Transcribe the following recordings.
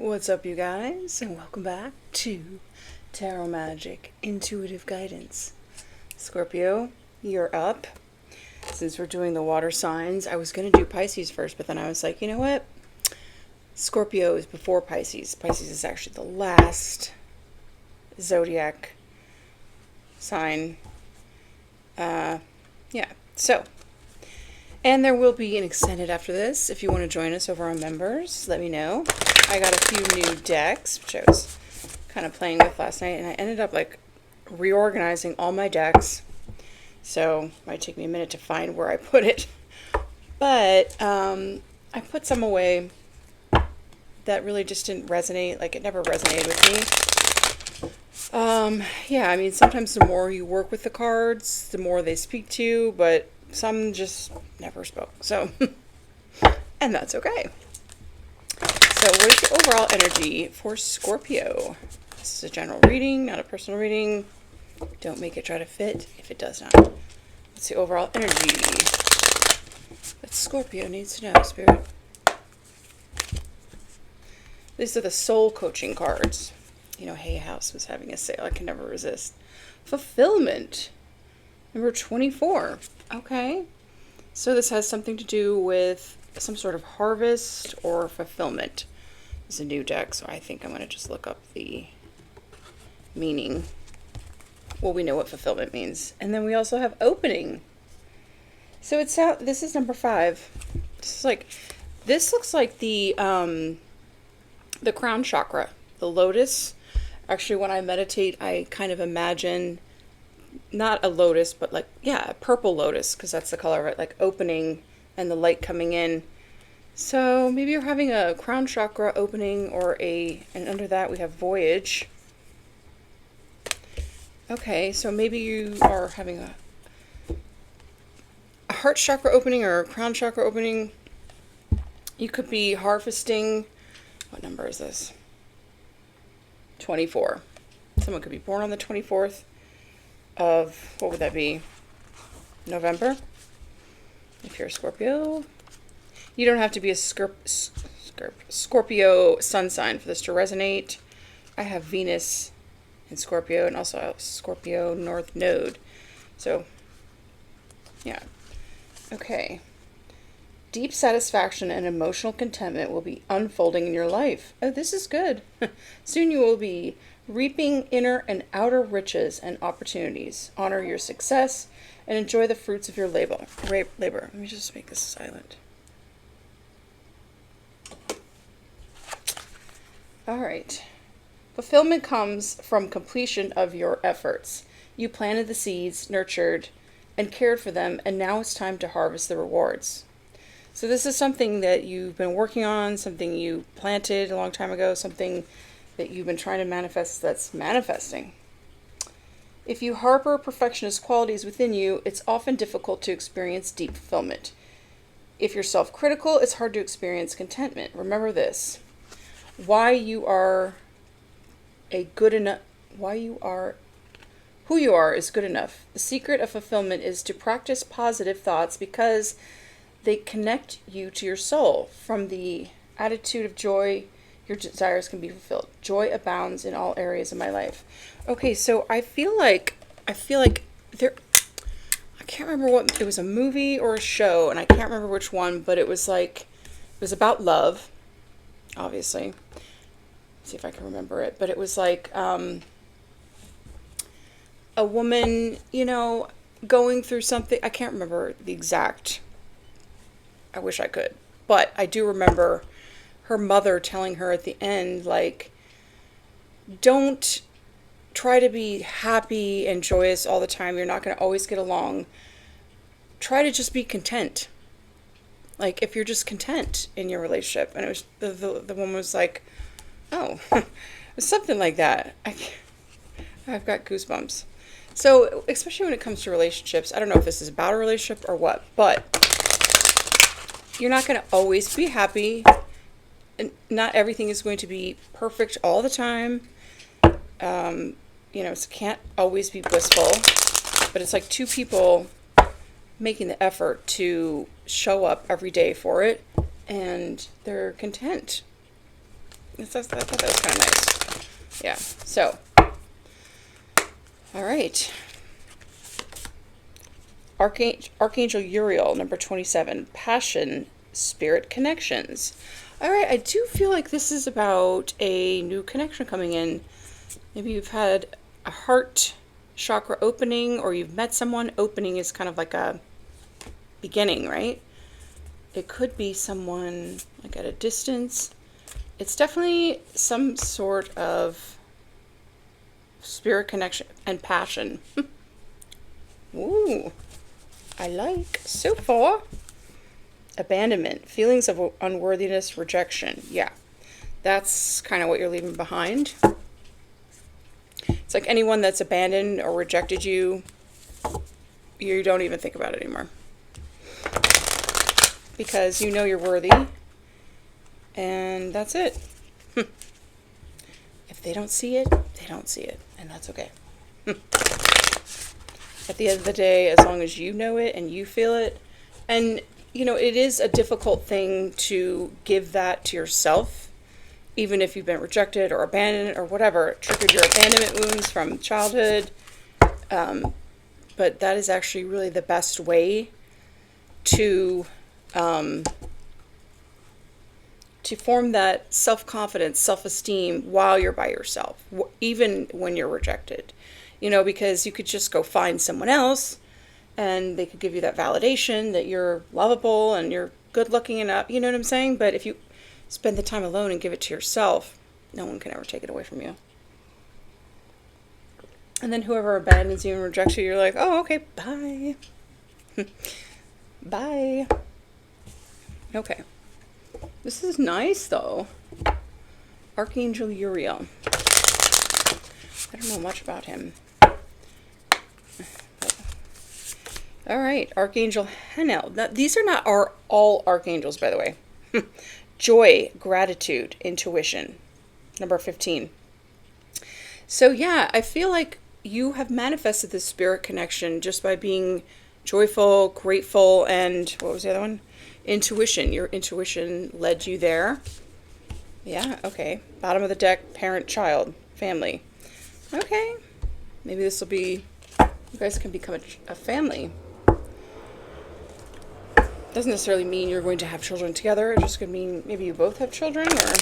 What's up, you guys, and welcome back to Tarot Magic Intuitive Guidance. Scorpio, you're up. Since we're doing the water signs, I was going to do Pisces first, but then I was like, you know what? Scorpio is before Pisces. Pisces is actually the last zodiac sign. So. And there will be an extended after this. If you want to join us over on members, let me know. I got a few new decks, which I was kind of playing with last night, and I ended up reorganizing all my decks. So it might take me a minute to find where I put it. But I put some away that really just didn't resonate. It never resonated with me. I mean, sometimes the more you work with the cards, the more they speak to you, but some just never spoke. So, and that's okay. So what is the overall energy for Scorpio? This is a general reading, not a personal reading. Don't make it try to fit if it does not. What's the overall energy that Scorpio needs to know, Spirit? These are the soul coaching cards. You know, Hay House was having a sale. I can never resist. Fulfillment. Number 24. Okay. So this has something to do with some sort of harvest or fulfillment. It's a new deck, so I think I'm going to just look up the meaning. Well, we know what fulfillment means. And then we also have opening. So it's out. This is number 5. This looks like the crown chakra, the lotus. Actually, when I meditate, I kind of imagine not a lotus, but a purple lotus, because that's the color of it, opening and the light coming in. So maybe you're having a crown chakra opening and under that we have voyage. Okay, so maybe you are having a heart chakra opening or a crown chakra opening. You could be harvesting. What number is this? 24. Someone could be born on the 24th of, what would that be? November? If you're a Scorpio. You don't have to be a Scorpio sun sign for this to resonate. I have Venus in Scorpio and also a Scorpio North Node. So, yeah. Okay. Deep satisfaction and emotional contentment will be unfolding in your life. Oh, this is good. Soon you will be reaping inner and outer riches and opportunities. Honor your success and enjoy the fruits of your labor. Let me just make this silent. All right. Fulfillment comes from completion of your efforts. You planted the seeds, nurtured, and cared for them, and now it's time to harvest the rewards. So this is something that you've been working on, something you planted a long time ago, something that you've been trying to manifest that's manifesting. If you harbor perfectionist qualities within you, it's often difficult to experience deep fulfillment. If you're self-critical, it's hard to experience contentment. Remember this. Who you are is good enough. The secret of fulfillment is to practice positive thoughts because they connect you to your soul. From the attitude of joy, your desires can be fulfilled. Joy abounds in all areas of my life. Okay, so I feel like there, I can't remember what, it was a movie or a show, and I can't remember which one, but it was about love, obviously. Let's see if I can remember it. But it was a woman, going through something. I can't remember the exact. I wish I could. But I do remember her mother telling her at the end, don't try to be happy and joyous all the time. You're not going to always get along. Try to just be content. If you're just content in your relationship. And it was the woman was like, oh, it's something like that. I've got goosebumps. So, especially when it comes to relationships, I don't know if this is about a relationship or what, but you're not going to always be happy. And not everything is going to be perfect all the time. It can't always be blissful. But it's two people making the effort to show up every day for it. And they're content. I thought that was kind of nice. Yeah, so. All right. Archangel Uriel, number 27, Passion, Spirit Connections. All right, I do feel like this is about a new connection coming in. Maybe you've had a heart chakra opening, or you've met someone. Opening is kind of like a beginning, right? It could be someone like at a distance. It's definitely some sort of spirit connection and passion. Ooh, I like so far. Abandonment, feelings of unworthiness, rejection. Yeah, that's kind of what you're leaving behind. It's like anyone that's abandoned or rejected you, you don't even think about it anymore. Because you know you're worthy. And that's it. If they don't see it, they don't see it. And that's okay. At the end of the day, as long as you know it and you feel it. And, you know, it is a difficult thing to give that to yourself. Even if you've been rejected or abandoned or whatever. Triggered your abandonment wounds from childhood. But that is actually really the best way to form that self-confidence, self-esteem while you're by yourself, even when you're rejected. You know, because you could just go find someone else and they could give you that validation that you're lovable and you're good looking enough, you know what I'm saying? But if you spend the time alone and give it to yourself, no one can ever take it away from you. And then whoever abandons you and rejects you, you're like, oh, okay, bye. Bye. Okay. This is nice, though. Archangel Uriel. I don't know much about him. All right, Archangel Hanel. Now, these are not all archangels, by the way. Joy, gratitude, intuition. Number 15. So yeah, I feel like you have manifested this spirit connection just by being joyful, grateful, and what was the other one? Intuition. Your intuition led you there. Yeah, okay. Bottom of the deck, parent, child, family. Okay. Maybe this will be, you guys can become a family. Doesn't necessarily mean you're going to have children together. It just could mean maybe you both have children, or...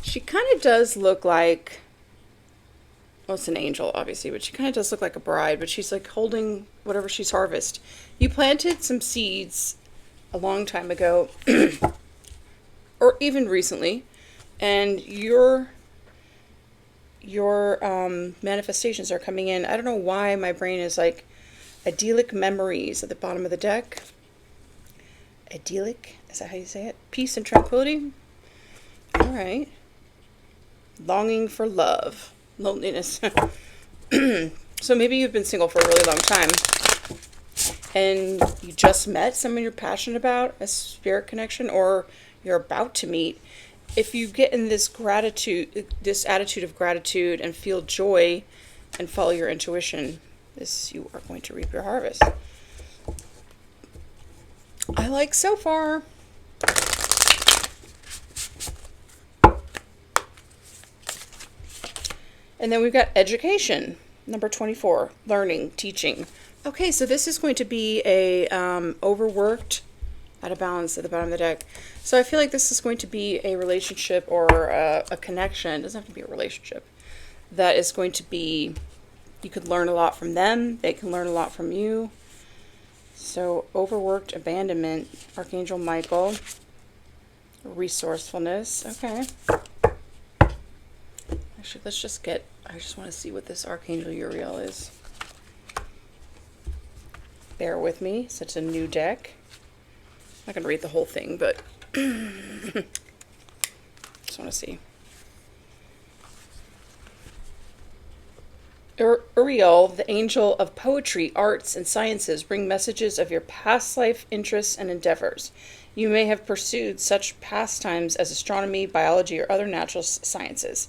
She kind of does look like, well, it's an angel, obviously, but she kind of does look like a bride, but she's like holding whatever she's harvested. You planted some seeds a long time ago, or even recently, and your manifestations are coming in. I don't know why my brain is like idyllic memories at the bottom of the deck. Idyllic, is that how you say it? Peace and tranquility. All right. Longing for love, loneliness. So maybe you've been single for a really long time and you just met someone you're passionate about, a spirit connection, or you're about to meet. If you get in this gratitude, this attitude of gratitude, and feel joy and follow your intuition, you are going to reap your harvest. I like so far. And then we've got education, number 24, learning, teaching. Okay, so this is going to be a overworked, out of balance at the bottom of the deck. So I feel like this is going to be a relationship or a connection. It doesn't have to be a relationship. That is going to be, you could learn a lot from them. They can learn a lot from you. So overworked, abandonment, Archangel Michael, resourcefulness. Okay. Actually, let's just get, I just want to see what this Archangel Uriel is. Bear with me, it's a new deck. I'm not going to read the whole thing, but just want to see. Uriel, the angel of poetry, arts, and sciences, bring messages of your past life interests and endeavors. You may have pursued such pastimes as astronomy, biology, or other natural sciences.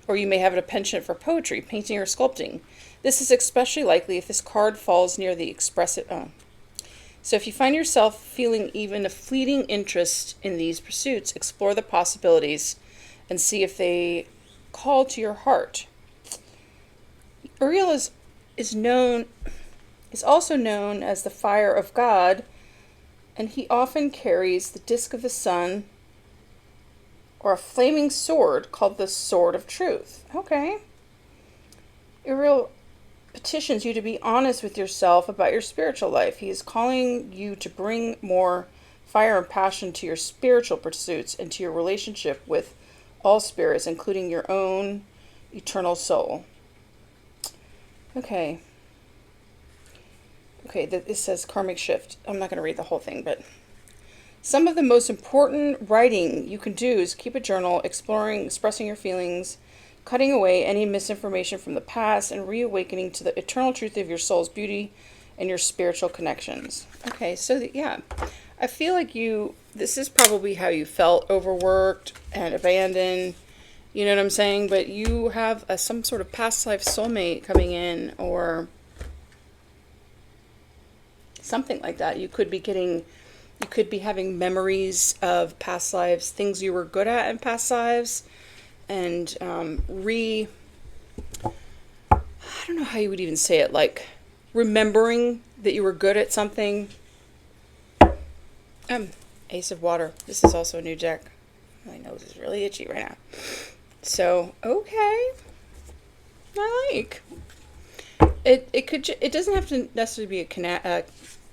Or you may have a penchant for poetry, painting, or sculpting. This is especially likely if this card falls near the expressive... So if you find yourself feeling even a fleeting interest in these pursuits, explore the possibilities and see if they call to your heart. Uriel is also known as the fire of God, and he often carries the disk of the sun or a flaming sword called the sword of truth. Okay. Uriel petitions you to be honest with yourself about your spiritual life. He is calling you to bring more fire and passion to your spiritual pursuits and to your relationship with all spirits, including your own eternal soul. Okay. This says karmic shift. I'm not going to read the whole thing, but some of the most important writing you can do is keep a journal, exploring, expressing your feelings, cutting away any misinformation from the past, and reawakening to the eternal truth of your soul's beauty and your spiritual connections. Okay, so I feel like this is probably how you felt overworked and abandoned, you know what I'm saying? But you have some sort of past life soulmate coming in, or something like that. You could be having memories of past lives, things you were good at in past lives, and I don't know how you would even say it, like remembering that you were good at something. Ace of Water. This is also a new deck. My nose is really itchy right now. So, okay. I like. It doesn't have to necessarily be a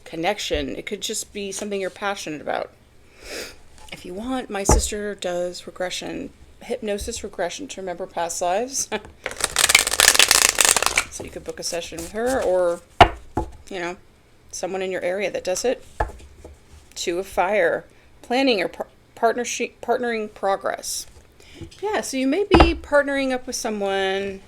connection. It could just be something you're passionate about. If you want, my sister does hypnosis regression to remember past lives. So you could book a session with her, or, someone in your area that does it. Two of Fire. Planning or partnering progress. Yeah, so you may be partnering up with someone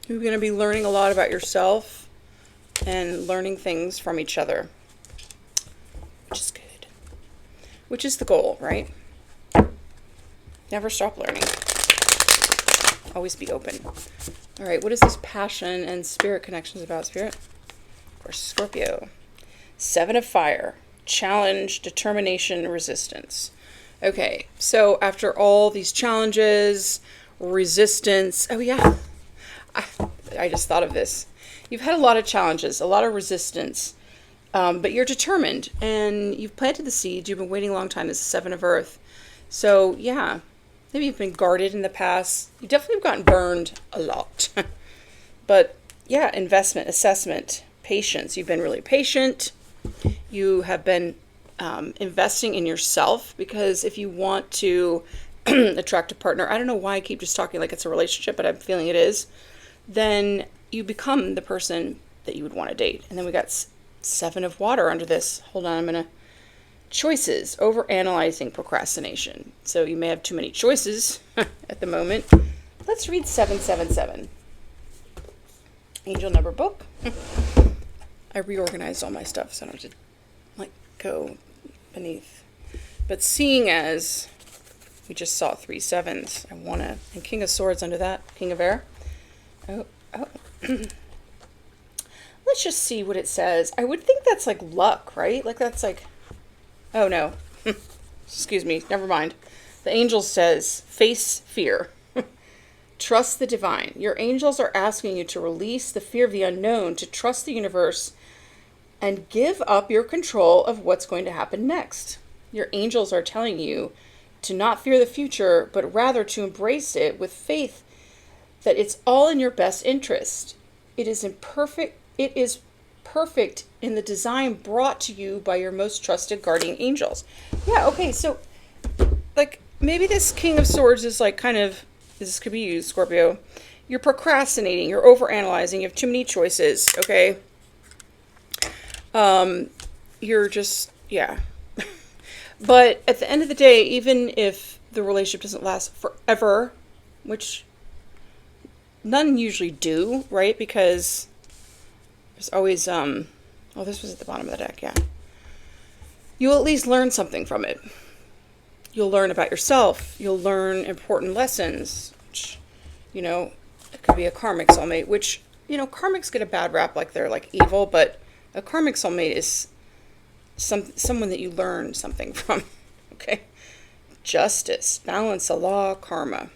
you're going to be learning a lot about yourself and learning things from each other, which is good. Which is the goal, right? Never stop learning. Always be open. All right, what is this passion and spirit connections about, Spirit? Of course, Scorpio. Seven of Fire. Challenge, determination, resistance. Okay, so after all these challenges, resistance. Oh, yeah. I just thought of this. You've had a lot of challenges, a lot of resistance, but you're determined, and you've planted the seeds. You've been waiting a long time. This is Seven of Earth. So, yeah, maybe you've been guarded in the past. You definitely have gotten burned a lot. But, yeah, investment, assessment, patience. You've been really patient. You have been investing in yourself, because if you want to attract a partner, I don't know why I keep just talking like it's a relationship, but I'm feeling it is, then you become the person that you would want to date. And then we got Seven of Water under this. Hold on, choices, overanalyzing, procrastination. So you may have too many choices at the moment. Let's read 777. Angel number book. I reorganized all my stuff so I don't have to go beneath. But seeing as we just saw 3 sevens, and King of Swords under that, King of Air. Oh. Let's just see what it says. I would think that's like luck, right? Like that's like, oh no. Excuse me, never mind. The angel says, face fear. Trust the divine. Your angels are asking you to release the fear of the unknown, to trust the universe, and give up your control of what's going to happen next. Your angels are telling you to not fear the future, but rather to embrace it with faith that it's all in your best interest. It is perfect in the design brought to you by your most trusted guardian angels. Yeah, okay, so like maybe this King of Swords is like kind of, this could be you, Scorpio. You're procrastinating, you're overanalyzing, you have too many choices, okay? You're just, yeah. But at the end of the day, even if the relationship doesn't last forever, which none usually do, right? Because there's always, oh, this was at the bottom of the deck, yeah. You'll at least learn something from it. You'll learn about yourself. You'll learn important lessons, which, it could be a karmic soulmate, which you know, karmics get a bad rap like they're like evil, but a karmic soulmate is someone that you learn something from. Okay. Justice, balance, the law, karma.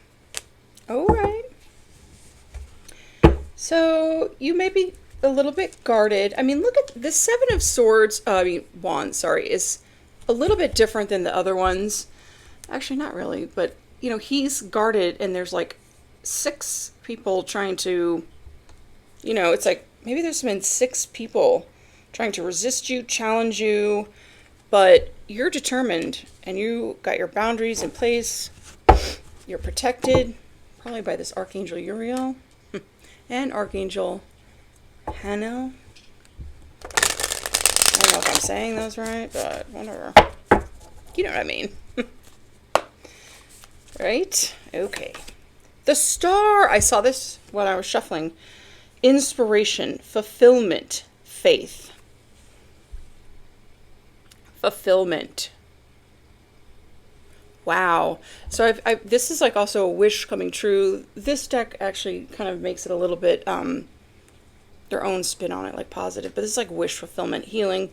All right. So you may be a little bit guarded. I mean, look at the Seven of Swords. Wands, sorry, is a little bit different than the other ones. Actually, not really, but you know, he's guarded and there's like 6 people trying to, you know, it's like maybe there's been 6 people trying to resist you, challenge you, but you're determined and you got your boundaries in place. You're protected, probably by this Archangel Uriel and Archangel Hanel. I don't know if I'm saying those right, but whatever. You know what I mean. Right? Okay. The star. I saw this when I was shuffling. Inspiration, fulfillment, faith. Fulfillment. Wow. So this is like also a wish coming true. This deck actually kind of makes it a little bit their own spin on it, like positive. But this is like wish fulfillment, healing.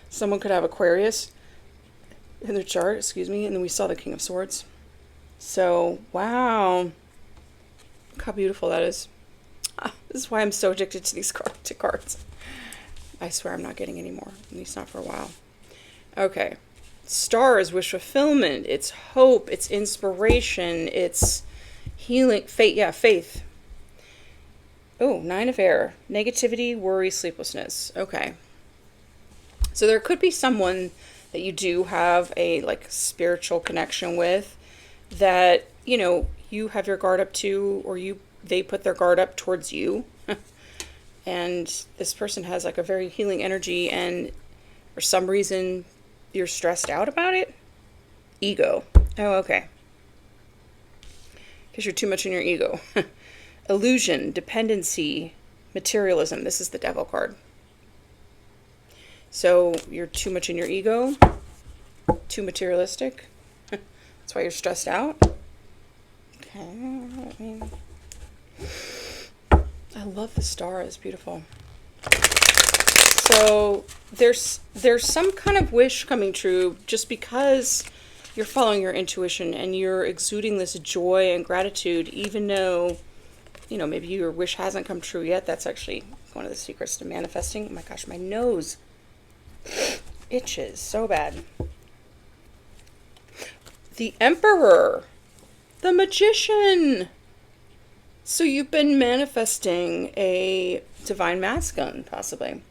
Someone could have Aquarius in their chart, excuse me, and then we saw the King of Swords. So, wow. Look how beautiful that is. This is why I'm so addicted to these cards. I swear I'm not getting any more, at least not for a while. Okay. Star is wish fulfillment. It's hope. It's inspiration. It's healing. Faith. Yeah, faith. Oh, 9 of Air. Negativity, worry, sleeplessness. Okay. So there could be someone that you do have a like spiritual connection with that, you know, you have your guard up to, or they put their guard up towards you. And this person has like a very healing energy, and for some reason you're stressed out about it. Ego. Oh, okay. Because you're too much in your ego. Illusion, dependency, materialism. This is the Devil card. So you're too much in your ego, too materialistic. That's why you're stressed out. Okay. I love the star. It's beautiful. So there's some kind of wish coming true just because you're following your intuition and you're exuding this joy and gratitude, even though, you know, maybe your wish hasn't come true yet. That's actually one of the secrets to manifesting. Oh my gosh, my nose itches so bad. The Emperor, the Magician. So you've been manifesting a divine masculine, possibly.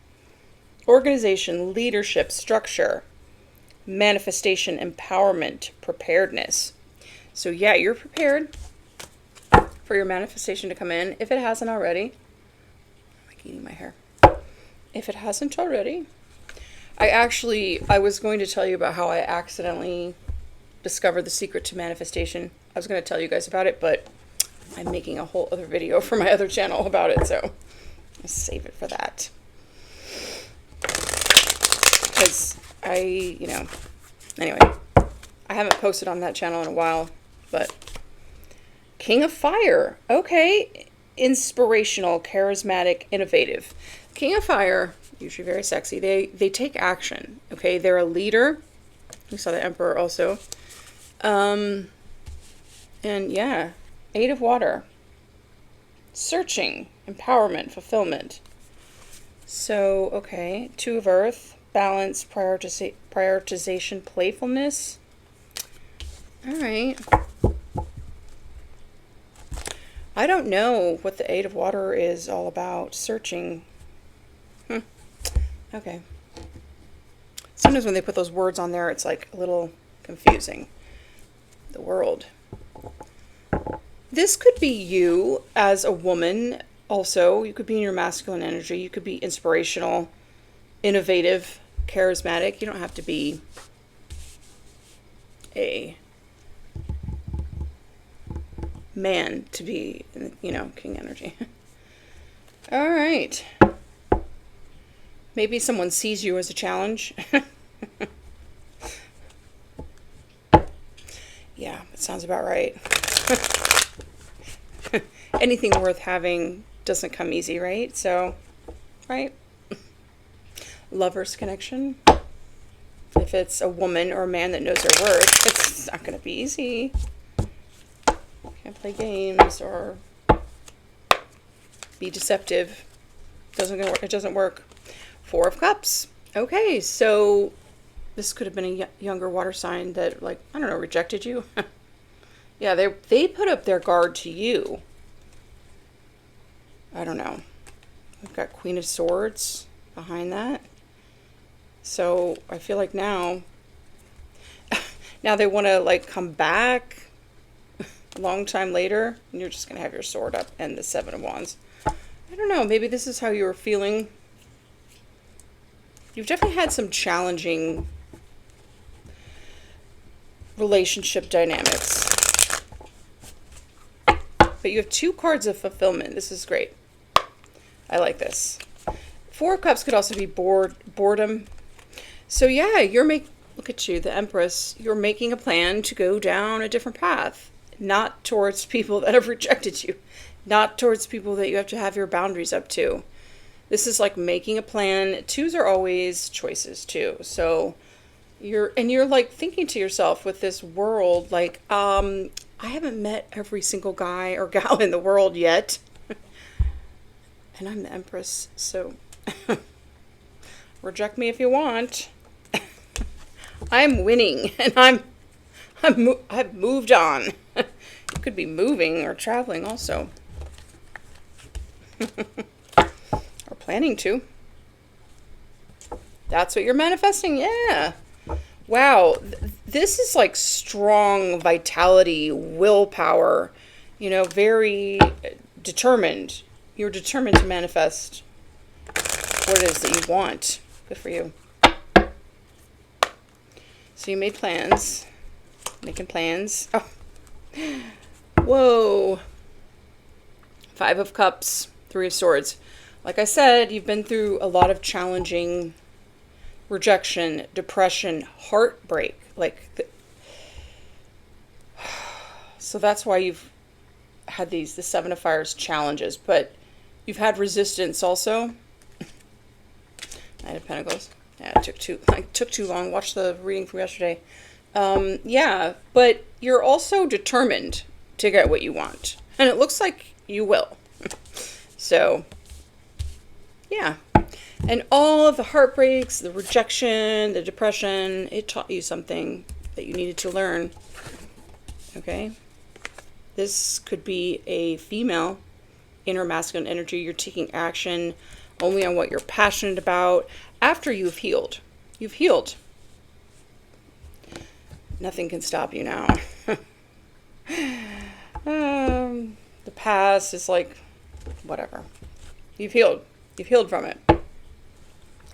Organization, leadership, structure, manifestation, empowerment, preparedness. So yeah, you're prepared for your manifestation to come in. If it hasn't already, I'm like eating my hair. If it hasn't already, I was going to tell you about how I accidentally discovered the secret to manifestation. I was going to tell you guys about it, but I'm making a whole other video for my other channel about it, so I'll save it for that. Because anyway, I haven't posted on that channel in a while, but King of Fire. Okay. Inspirational, charismatic, innovative. King of Fire, usually very sexy. They take action. Okay. They're a leader. We saw the Emperor also. And yeah, 8 of Water. Searching, empowerment, fulfillment. So, okay. 2 of Earth. Balance, prioritization, playfulness. All right. I don't know what the 8 of Water is all about. Searching. Okay. Sometimes when they put those words on there, it's like a little confusing. The world. This could be you as a woman also. You could be in your masculine energy. You could be inspirational, innovative, charismatic. You don't have to be a man to be, you know, king energy. All right. Maybe someone sees you as a challenge. Yeah, that sounds about right. Anything worth having doesn't come easy, right? So, right? Lovers connection. If it's a woman or a man that knows their worth, it's not going to be easy. Can't play games or be deceptive. It doesn't work. Four of Cups. Okay, so this could have been a younger water sign that, like, I don't know, rejected you. Yeah, they put up their guard to you. I don't know. We've got Queen of Swords behind that. So I feel like now they want to, like, come back a long time later, and you're just going to have your sword up and the Seven of Wands. I don't know. Maybe this is how you were feeling. You've definitely had some challenging relationship dynamics. But you have two cards of fulfillment. This is great. I like this. Four of Cups could also be boredom. So yeah, look at you, the Empress. You're making a plan to go down a different path. Not towards people that have rejected you. Not towards people that you have to have your boundaries up to. This is like making a plan. Twos are always choices too. So you're like thinking to yourself with this world, like, I haven't met every single guy or gal in the world yet. And I'm the Empress, so reject me if you want. I'm winning, and I've moved on. You could be moving or traveling also. Or planning to. That's what you're manifesting, yeah. Wow, this is like strong vitality, willpower, very determined. You're determined to manifest what it is that you want. Good for you. So you made plans. Making plans. Oh. Whoa. Five of Cups. Three of Swords. Like I said, you've been through a lot of challenging rejection, depression, heartbreak. So that's why you've had the Seven of Fires challenges. But you've had resistance also. Knight of Pentacles. Yeah, it took too long. Watch the reading from yesterday. Yeah, but you're also determined to get what you want. And it looks like you will. So, yeah. And all of the heartbreaks, the rejection, the depression, it taught you something that you needed to learn. Okay? This could be a female inner masculine energy. You're taking action only on what you're passionate about after you've healed. You've healed. Nothing can stop you now. The past is like, whatever. You've healed. You've healed from it.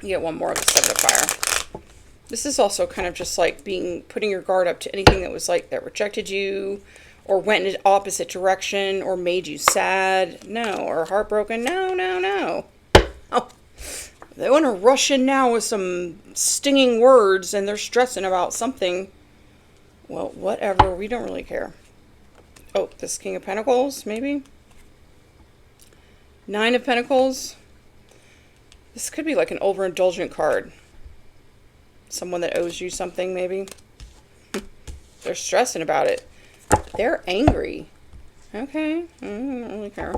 You get one more of the Seven of Fire. This is also kind of just like putting your guard up to anything that was like, that rejected you, or went in an opposite direction, or made you sad. No. Or heartbroken. No. Oh. They want to rush in now with some stinging words, and they're stressing about something. Well, whatever. We don't really care. Oh, this King of Pentacles, maybe? Nine of Pentacles. This could be like an overindulgent card. Someone that owes you something, maybe. They're stressing about it. They're angry. Okay. I don't really care.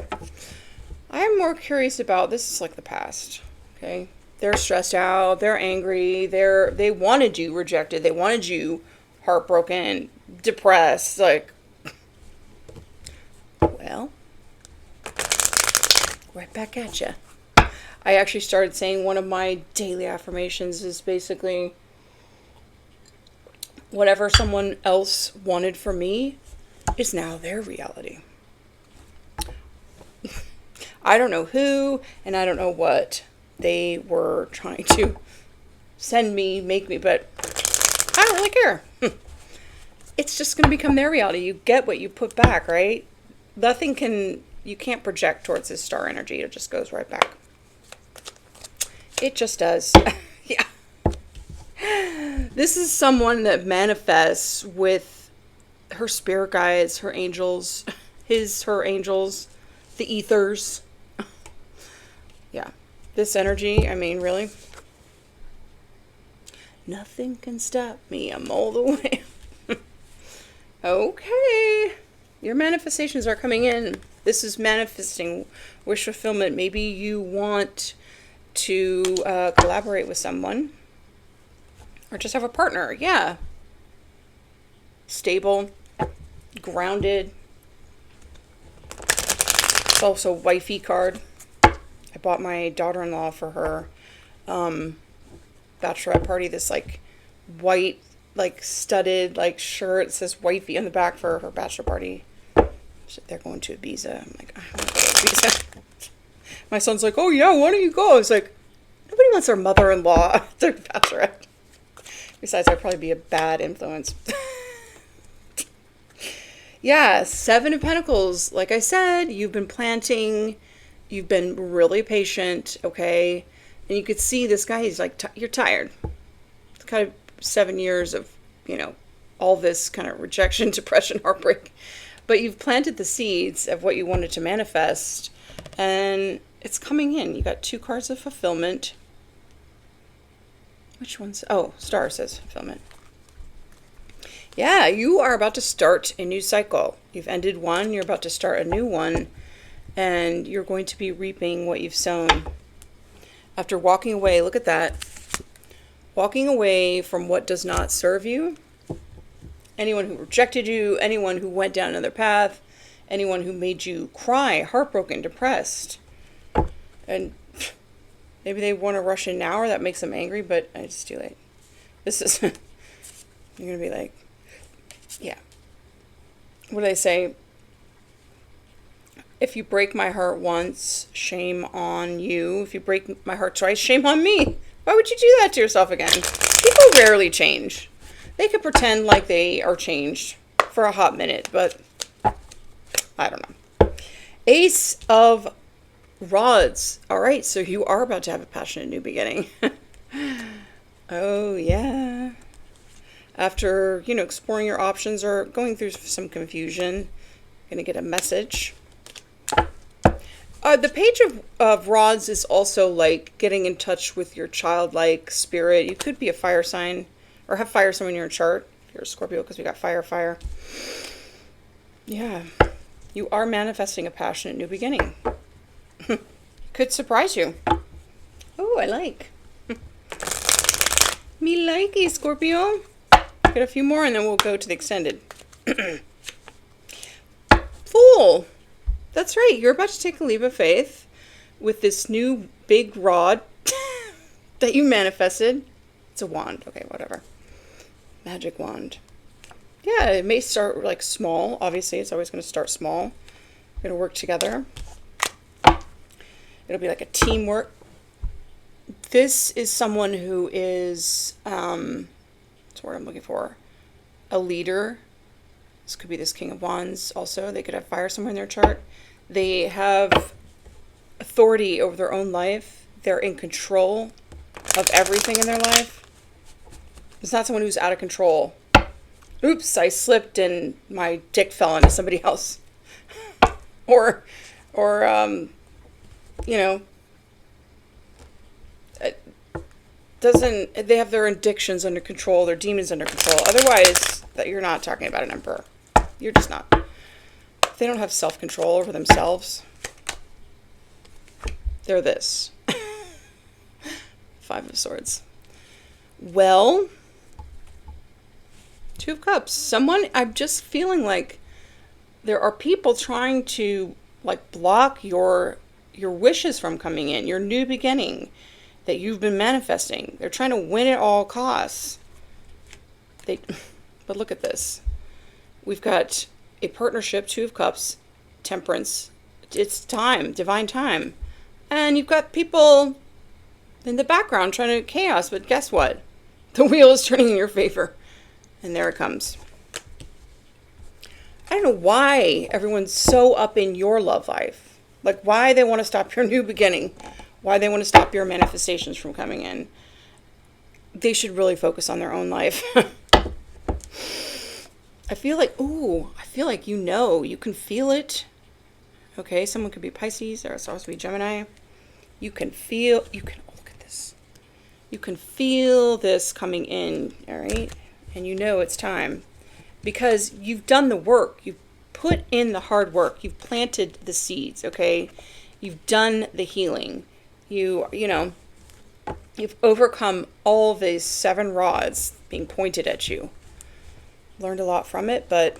I'm more curious about, this is like the past. Okay. They're stressed out. They're angry. They wanted you rejected. They wanted you heartbroken, depressed. Like, well, right back at you. I actually started saying one of my daily affirmations is basically, whatever someone else wanted for me is now their reality. I don't know who, and I don't know what they were trying to send me, make me, but I don't really care. It's just going to become their reality. You get what you put back, right? You can't project towards this star energy. It just goes right back. It just does. Yeah. This is someone that manifests with her spirit guides, her angels, her angels, the ethers. Yeah. This energy, I mean, really? Nothing can stop me. I'm all the way. Okay. Your manifestations are coming in. This is manifesting wish fulfillment. Maybe you want to collaborate with someone. Or just have a partner. Yeah. Stable. Grounded. It's also wifey card. I bought my daughter-in-law for her bachelorette party this like white like studded like shirt. It says wifey on the back for her bachelor party. They're going to Ibiza. I'm like, I want to go to Ibiza. My son's like, oh yeah, why don't you go? I was like, nobody wants their mother-in-law at their bachelorette. Besides, I'd probably be a bad influence. Yeah, Seven of Pentacles. Like I said, you've been planting. You've been really patient, okay? And you could see this guy, he's like, you're tired. It's kind of 7 years of, you know, all this kind of rejection, depression, heartbreak. But you've planted the seeds of what you wanted to manifest. And it's coming in. You got 2 cards of fulfillment. Which one's? Oh, Star says fulfillment. Yeah, you are about to start a new cycle. You've ended one. You're about to start a new one. And you're going to be reaping what you've sown. After walking away, look at that. Walking away from what does not serve you. Anyone who rejected you, anyone who went down another path, anyone who made you cry, heartbroken, depressed. And maybe they want to rush in now or that makes them angry, but it's too late. This is, you're going to be like, yeah. What do they say? If you break my heart once, shame on you. If you break my heart twice, shame on me. Why would you do that to yourself again? People rarely change. They can pretend like they are changed for a hot minute, but I don't know. Ace of Rods. All right, so you are about to have a passionate new beginning. Oh, yeah. After, you know, exploring your options or going through some confusion, you're going to get a message. The Page of Rods is also like getting in touch with your childlike spirit. You could be a fire sign or have fire somewhere in your chart. If you're a Scorpio, because we got fire. Yeah. You are manifesting a passionate new beginning. Could surprise you. Oh, I like. Me likey, Scorpio. Get a few more and then we'll go to the extended. Fool. That's right. You're about to take a leap of faith with this new big rod that you manifested. It's a wand. Okay, whatever. Magic wand. Yeah, it may start like small. Obviously, it's always going to start small. We're going to work together. It'll be like a teamwork. This is someone who is, that's what I'm looking for, a leader. This could be this King of Wands also. They could have fire somewhere in their chart. They have authority over their own life. They're in control of everything in their life. It's not someone who's out of control. Oops, I slipped and my dick fell into somebody else. or you know, they have their addictions under control, their demons under control. Otherwise, that you're not talking about an emperor. You're just not. If they don't have self-control over themselves, they're this. 5 of Swords. Well, 2 of Cups. Someone, I'm just feeling like there are people trying to like block your wishes from coming in, your new beginning that you've been manifesting. They're trying to win at all costs. But look at this. We've got a partnership, 2 of Cups, Temperance. It's time, divine time. And you've got people in the background trying to chaos, but guess what? The wheel is turning in your favor. And there it comes. I don't know why everyone's so up in your love life. Like why they want to stop your new beginning. Why they want to stop your manifestations from coming in. They should really focus on their own life. I feel like, you know, you can feel it. Okay, someone could be Pisces or it's supposed to be Gemini. oh, look at this. You can feel this coming in, all right? And you know it's time because you've done the work. You've put in the hard work. You've planted the seeds, okay? You've done the healing. You've overcome all these 7 rods being pointed at you. Learned a lot from it, but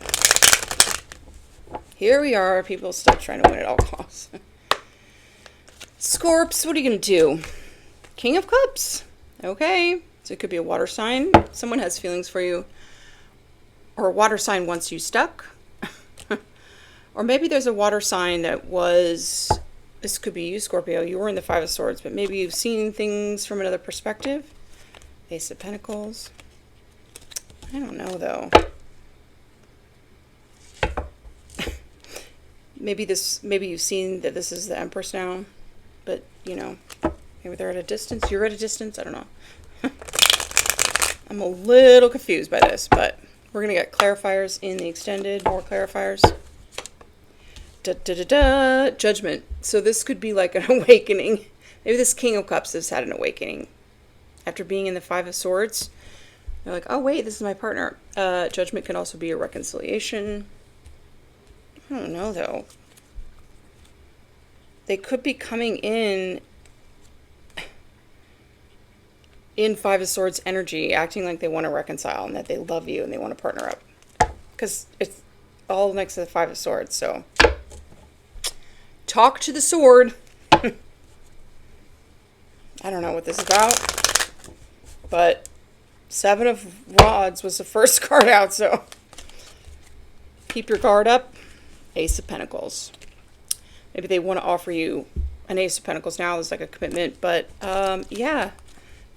here we are, people still trying to win at all costs. Scorps, what are you going to do? King of Cups. Okay, so it could be a water sign. Someone has feelings for you. Or a water sign wants you stuck. Or maybe there's a water sign that was... This could be you, Scorpio. You were in the 5 of Swords, but maybe you've seen things from another perspective. Ace of Pentacles. I don't know, though. Maybe you've seen that this is the Empress now, but, you know, maybe they're at a distance. You're at a distance. I don't know. I'm a little confused by this, but we're going to get clarifiers in the extended. More clarifiers. Judgment. So this could be like an awakening. Maybe this King of Cups has had an awakening. After being in the 5 of Swords, they're like, oh, wait, this is my partner. Judgment can also be a reconciliation. I don't know, though. They could be coming in 5 of Swords energy, acting like they want to reconcile and that they love you and they want to partner up. Because it's all next to the 5 of Swords, so... Talk to the sword. I don't know what this is about, but 7 of Rods was the first card out, so keep your guard up. Ace of Pentacles. Maybe they want to offer you an Ace of Pentacles now as like a commitment, but yeah,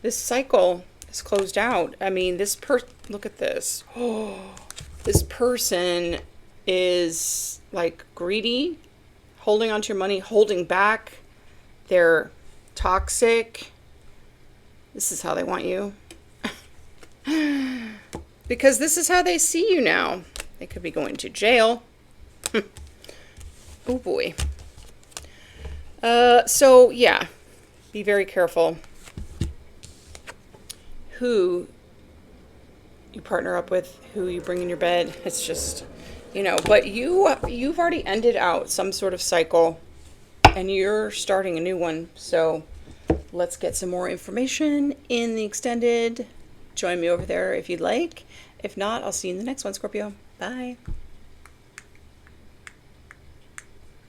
this cycle is closed out. I mean, look at this. Oh, this person is like greedy, holding onto your money, holding back. They're toxic. This is how they want you. Because this is how they see you now. They could be going to jail. Oh boy. So yeah, be very careful who you partner up with, who you bring in your bed. It's just, you know, but you've already ended out some sort of cycle and you're starting a new one. So let's get some more information in the extended. Join me over there if you'd like. If not, I'll see you in the next one, Scorpio. Bye.